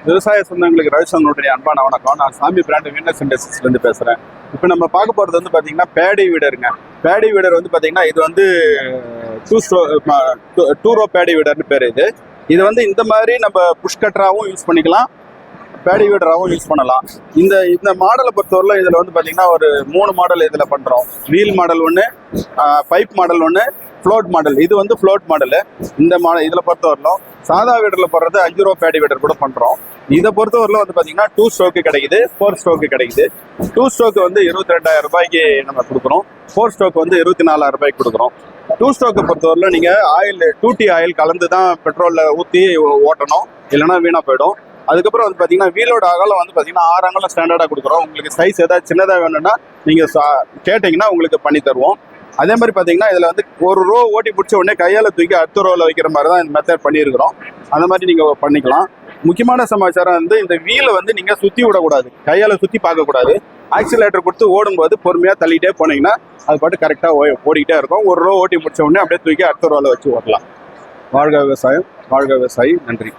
விவசாய சொந்தங்களுக்கு ரவிசங்கருடைய அன்பான வணக்கம். நான் சாமி பிராண்ட் வின்னர்ஸ் இண்டஸ்ட்ரீஸ்லேருந்து பேசுகிறேன். இப்போ நம்ம பார்க்க போகிறது வந்து பார்த்தீங்கன்னா பேடி வீடருங்க. பேடி வீடர் வந்து பார்த்தீங்கன்னா இது வந்து டூ ரோ பேடி வீடர்னு பேர். இது வந்து இந்த மாதிரி நம்ம புஷ் கட்டராகவும் யூஸ் பண்ணிக்கலாம், பேடி வீடராகவும் யூஸ் பண்ணலாம். இந்த மாடலை பொறுத்தவரையில் இதில் வந்து பார்த்தீங்கன்னா ஒரு 3 மாடல் இதில் பண்ணுறோம். வீல் மாடல் ஒன்று, பைப் மாடல் ஒன்று, ஃப்ளோட் மாடல். இது வந்து ஃப்ளோட் மாடலு. இந்த மாடல் இதில் பொறுத்தவரையிலும் சாதா வீடரில் போடுறது 5 ரூபா பேடி வீடர் கூட பண்ணுறோம். இதை பொறுத்தவரையிலும் வந்து பார்த்தீங்கன்னா 2 ஸ்ட்ரோக்கு கிடைக்குது, 4 ஸ்ட்ரோக்கு கிடைக்குது. 2 ஸ்ட்ரோக்கு வந்து 22,000 ரூபாய்க்கு நம்ம கொடுக்குறோம், 4 ஸ்ட்ரோக்கு வந்து 24,000 ரூபாய்க்கு கொடுக்குறோம். 2 ஸ்ட்ரோக்கை பொறுத்தவரையிலும் நீங்கள் ஆயில் 2T ஆயில் கலந்து தான் பெட்ரோலில் ஊற்றி ஓட்டணும், இல்லைன்னா வீணாக போயிடும். அதுக்கப்புறம் வந்து பார்த்தீங்கன்னா வீலோட அகலம் வந்து பார்த்தீங்கன்னா 6 அங்கலம் ஸ்டாண்டர்டாக கொடுக்குறோம். உங்களுக்கு சைஸ் ஏதாவது சின்னதாக வேணும்னா நீங்கள் கேட்டிங்கன்னா உங்களுக்கு பண்ணி தருவோம். அதே மாதிரி பார்த்தீங்கன்னா இதில் வந்து ஒரு ரோ ஓட்டி பிடிச்ச உடனே கையால் தூக்கி அடுத்த ரோவில் வைக்கிற மாதிரி தான் இந்த மெத்தட் பண்ணியிருக்கிறோம். அந்த மாதிரி நீங்கள் பண்ணிக்கலாம். முக்கியமான சமாச்சாரம் வந்து இந்த வீலை வந்து நீங்கள் சுற்றி விடக்கூடாது, கையால் சுற்றி பார்க்கக்கூடாது. ஆக்சிலேட்டர் கொடுத்து ஓடும்போது பொறுமையாக தள்ளிகிட்டே போனீங்கன்னா அது பாட்டு கரெக்டாக ஓடிக்கிட்டே இருக்கும். ஒரு ரோ ஓட்டி முடிச்ச உடனே அப்படியே தூக்கி அடுத்த ரோவில் வச்சு ஓட்டலாம். வாழ்க விவசாயம், வாழ்க விவசாயி. நன்றி.